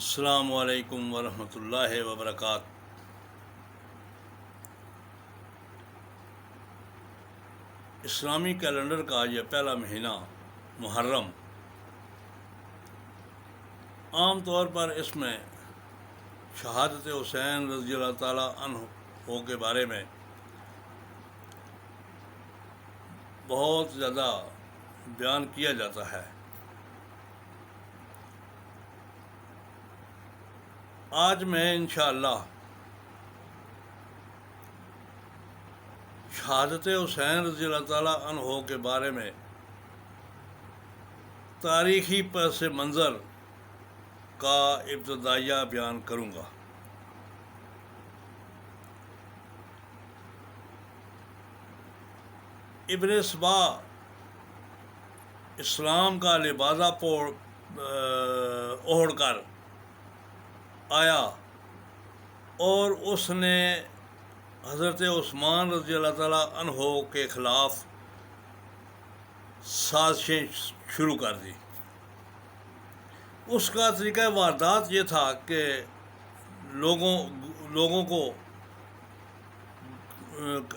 السلام علیکم ورحمۃ اللہ وبرکاتہ۔ اسلامی کیلنڈر کا یہ پہلا مہینہ محرم، عام طور پر اس میں شہادت حسین رضی اللہ تعالیٰ عنہ کے بارے میں بہت زیادہ بیان کیا جاتا ہے۔ آج میں انشاءاللہ شہادت حسین رضی اللہ تعالیٰ عنہ کے بارے میں تاریخی پس منظر کا ابتدائیہ بیان کروں گا۔ ابن سبا اسلام کا لبادہ اوڑھ کر آیا اور اس نے حضرت عثمان رضی اللہ تعالیٰ عنہ کے خلاف سازشیں شروع کر دی۔ اس کا طریقہ واردات یہ تھا کہ لوگوں کو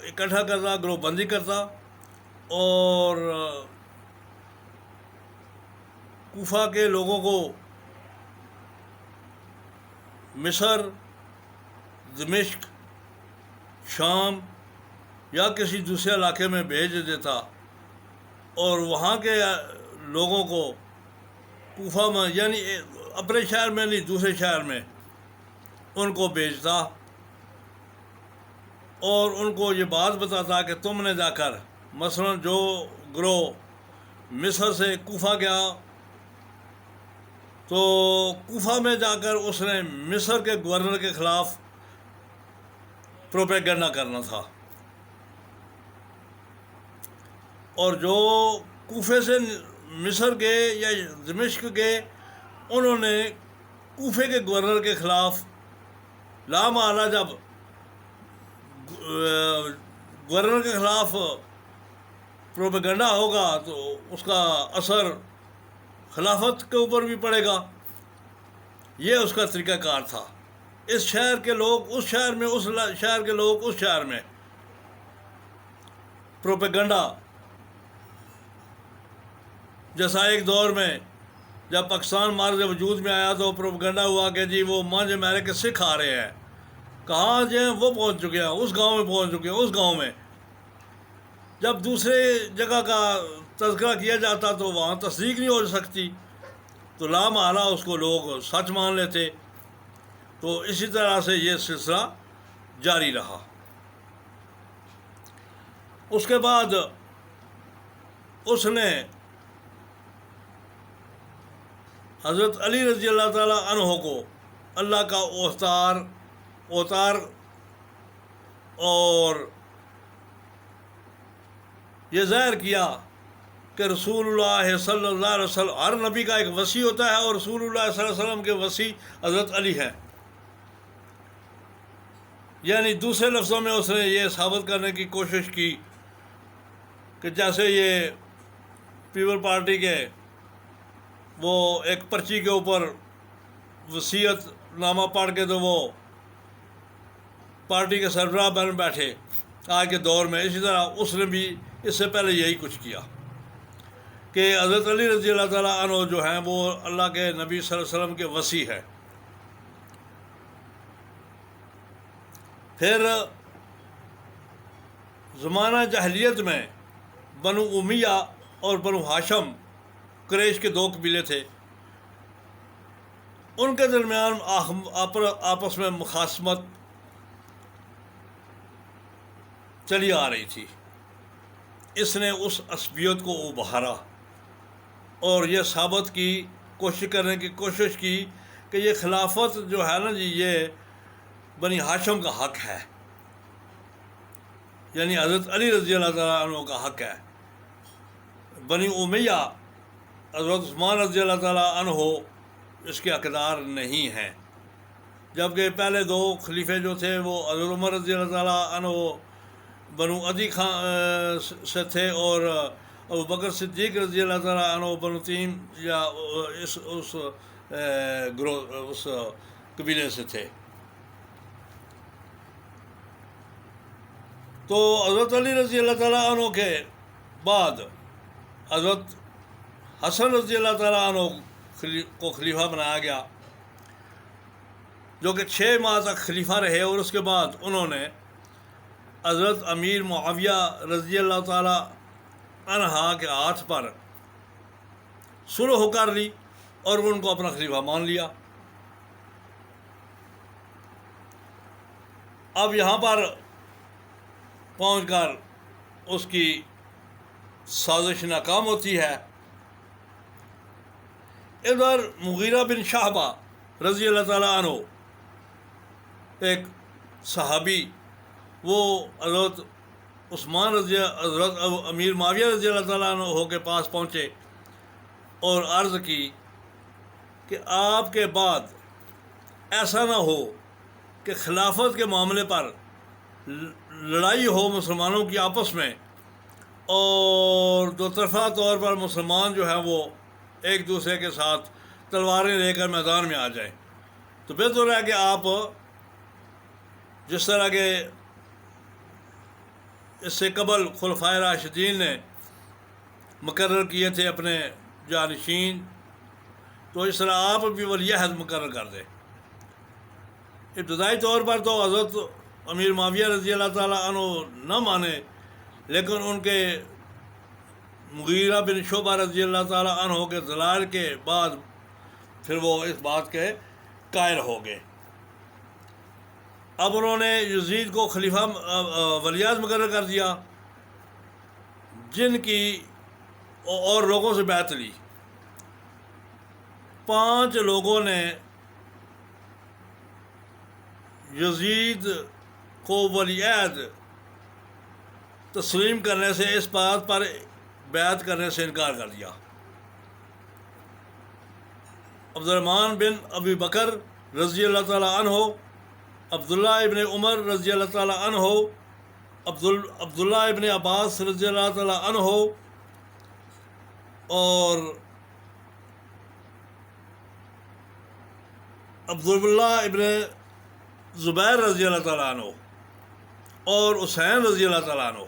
اکٹھا کرتا، گروہ بندی کرتا اور کوفہ کے لوگوں کو مصر، دمشق، شام یا کسی دوسرے علاقے میں بھیج دیتا اور وہاں کے لوگوں کو کوفہ میں، یعنی اپنے شہر میں نہیں دوسرے شہر میں ان کو بھیجتا اور ان کو یہ بات بتاتا کہ تم نے جا کر، مثلا جو گروہ مصر سے کوفہ گیا تو کوفہ میں جا کر اس نے مصر کے گورنر کے خلاف پروپیگنڈا کرنا تھا، اور جو کوفے سے مصر گئے یا دمشق گئے انہوں نے کوفے کے گورنر کے خلاف لامحالہ جب گورنر کے خلاف پروپیگنڈا ہوگا تو اس کا اثر خلافت کے اوپر بھی پڑے گا۔ یہ اس کا طریقہ کار تھا۔ اس شہر کے لوگ اس شہر میں، اس شہر کے لوگ اس شہر میں پروپیگنڈا، جیسا ایک دور میں جب پاکستان مارز وجود میں آیا تو پروپیگنڈا ہوا کہ جی وہ مانج میرے کے سکھ آ رہے ہیں، کہاں جو وہ پہنچ چکے ہیں، اس گاؤں میں پہنچ چکے ہیں، اس گاؤں میں۔ جب دوسرے جگہ کا تذکرہ کیا جاتا تو وہاں تصدیق نہیں ہو سکتی، تو لامحالہ اس کو لوگ سچ مان لیتے۔ تو اسی طرح سے یہ سلسلہ جاری رہا۔ اس کے بعد اس نے حضرت علی رضی اللہ تعالیٰ عنہ کو اللہ کا اوتار اور یہ ظاہر کیا کہ رسول اللہ صلی اللہ علیہ وسلم، ہر نبی کا ایک وصی ہوتا ہے اور رسول اللہ صلی اللہ علیہ وسلم کے وصی حضرت علی ہیں۔ یعنی دوسرے لفظوں میں اس نے یہ ثابت کرنے کی کوشش کی کہ جیسے یہ پیپل پارٹی کے وہ ایک پرچی کے اوپر وصیت نامہ پڑھ کے تو وہ پارٹی کے سربراہ بن بیٹھے آج کے دور میں، اسی طرح اس نے بھی اس سے پہلے یہی کچھ کیا کہ حضرت علی رضی اللہ تعالیٰ عنہ جو ہیں وہ اللہ کے نبی صلی اللہ علیہ وسلم کے وصی ہے۔ پھر زمانہ جاہلیت میں بنو امیہ اور بنو ہاشم، قریش کے دو قبیلے تھے، ان کے درمیان آپس میں مخاصمت چلی آ رہی تھی۔ اس نے اس عصبیت کو ابھارا اور یہ ثابت کی، کوشش کی کہ یہ خلافت جو ہے نا جی، یہ بنی ہاشم کا حق ہے، یعنی حضرت علی رضی اللہ تعالیٰ عنہ کا حق ہے۔ بنی امیہ، حضرت عثمان رضی اللہ تعالیٰ عنہ اس کے حقدار نہیں ہیں، جبکہ پہلے دو خلیفے جو تھے وہ حضرت عمر رضی اللہ تعالیٰ عنہ بنو عدی خان سے تھے اور ابو بکر صدیق رضی اللہ تعالیٰ عنہ بنو تیم یا اس گروہ اس قبیلے سے تھے. تو حضرت علی رضی اللہ تعالیٰ عنہ کے بعد حضرت حسن رضی اللہ تعالیٰ عنہ کو خلیفہ بنایا گیا، جو کہ 6 ماہ تک خلیفہ رہے، اور اس کے بعد انہوں نے حضرت امیر معاویہ رضی اللہ تعالیٰ عنہ کے ہاتھ پر صلح کر لی اور ان کو اپنا خلیفہ مان لیا. اب یہاں پر پہنچ کر اس کی سازش ناکام ہوتی ہے. ادھر مغیرہ بن شعبہ رضی اللہ تعالیٰ عنہ، ایک صحابی، وہ حضرت حضرت امیر معاویہ رضی اللہ تعالیٰ عنہ کے پاس پہنچے اور عرض کی کہ آپ کے بعد ایسا نہ ہو کہ خلافت کے معاملے پر لڑائی ہو مسلمانوں کی آپس میں، اور دو طرفہ طور پر مسلمان جو ہیں وہ ایک دوسرے کے ساتھ تلواریں لے کر میدان میں آ جائیں. تو بہتر ہے کہ آپ جس طرح کے اس سے قبل خلفائے راشدین نے مقرر کیے تھے اپنے جانشین، تو اس طرح آپ بھی ولی عہد مقرر کر دیں. ابتدائی طور پر تو حضرت امیر معاویہ رضی اللہ تعالیٰ عنہ نہ مانے، لیکن ان کے مغیرہ بن شعبہ رضی اللہ تعالیٰ عنہ کے دلائل کے بعد پھر وہ اس بات کے قائل ہو گئے. اب انہوں نے یزید کو خلیفہ ولی عہد مقرر کر دیا، جن کی اور لوگوں سے بیعت لی. 5 لوگوں نے یزید کو ولی عہد تسلیم کرنے سے، اس بات پر بیعت کرنے سے انکار کر دیا. عبد الرحمن بن ابی بکر رضی اللہ تعالیٰ عنہ، عبداللہ ابن عمر رضی اللہ تعالیٰ عنہ، عبداللہ ابن عباس رضی اللہ تعالیٰ عنہ، اور عبداللہ ابن زبیر رضی اللہ تعالیٰ عنہ، اور حسین رضی اللہ تعالیٰ عنہ.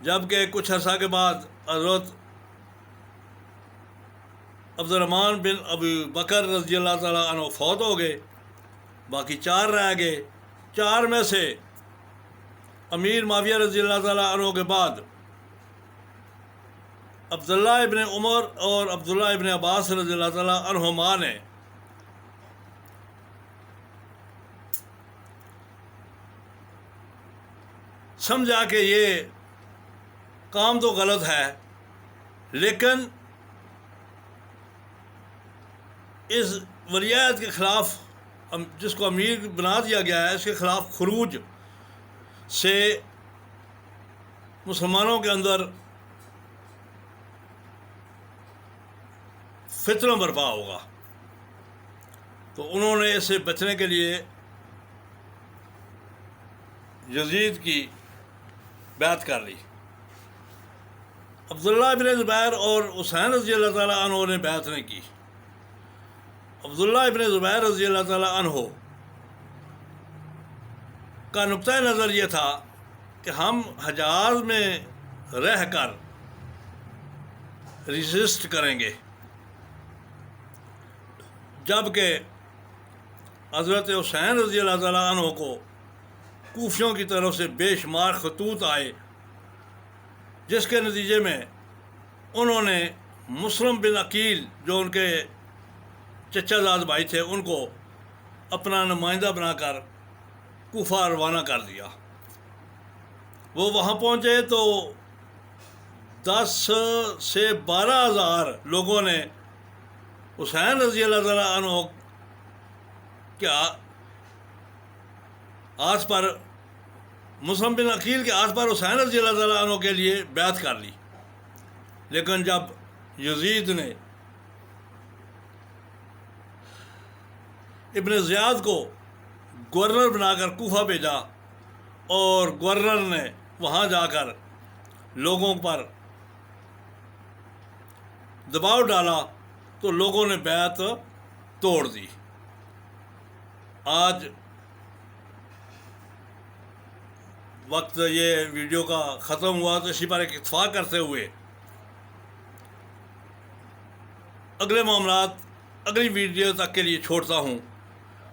جبکہ کچھ عرصہ کے بعد حضرت عبد الرحمن بن ابی بکر رضی اللہ تعالیٰ عنہ فوت ہو گئے، باقی 4 رہ گئے. 4 میں سے امیر معاویہ رضی اللہ تعالیٰ عنہ کے بعد عبداللہ ابن عمر اور عبداللہ ابن عباس رضی اللہ تعالیٰ عنہما نے سمجھا کہ یہ کام تو غلط ہے، لیکن اس ولی عہد کے خلاف، جس کو امیر بنا دیا گیا ہے، اس کے خلاف خروج سے مسلمانوں کے اندر فتنہ برپا ہوگا. تو انہوں نے اس سے بچنے کے لیے یزید کی بیعت کر لی. عبداللہ ابن زبیر اور حسین رضی اللہ تعالیٰ عنہ نے بیعت نہیں کی. عبداللہ ابن زبیر رضی اللہ تعالیٰ عنہ کا نقطۂ نظر یہ تھا کہ ہم حجاز میں رہ کر ریزسٹ کریں گے، جبکہ حضرت حسین رضی اللہ تعالیٰ عنہ کو کوفیوں کی طرف سے بے شمار خطوط آئے، جس کے نتیجے میں انہوں نے مسلم بن عقیل، جو ان کے چچا زاد بھائی تھے، ان کو اپنا نمائندہ بنا کر کوفہ روانہ کر دیا. وہ وہاں پہنچے تو 10 سے 12 ہزار لوگوں نے حسین رضی اللہ تعالیٰ عنہ کے ہاتھ پر، مسلم بن عقیل کے ہاتھ پر حسین رضی اللہ تعالیٰ عنہ کے لیے بیعت کر لی. لیکن جب یزید نے ابن زیاد کو گورنر بنا کر کوفہ بھیجا، اور گورنر نے وہاں جا کر لوگوں پر دباؤ ڈالا تو لوگوں نے بیعت توڑ دی۔ آج وقت یہ ویڈیو کا ختم ہوا تو اسی پر ایک اتفاق کرتے ہوئے اگلے معاملات اگلی ویڈیو تک کے لیے چھوڑتا ہوں۔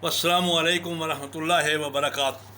والسلام علیکم ورحمۃ اللہ وبرکاتہ۔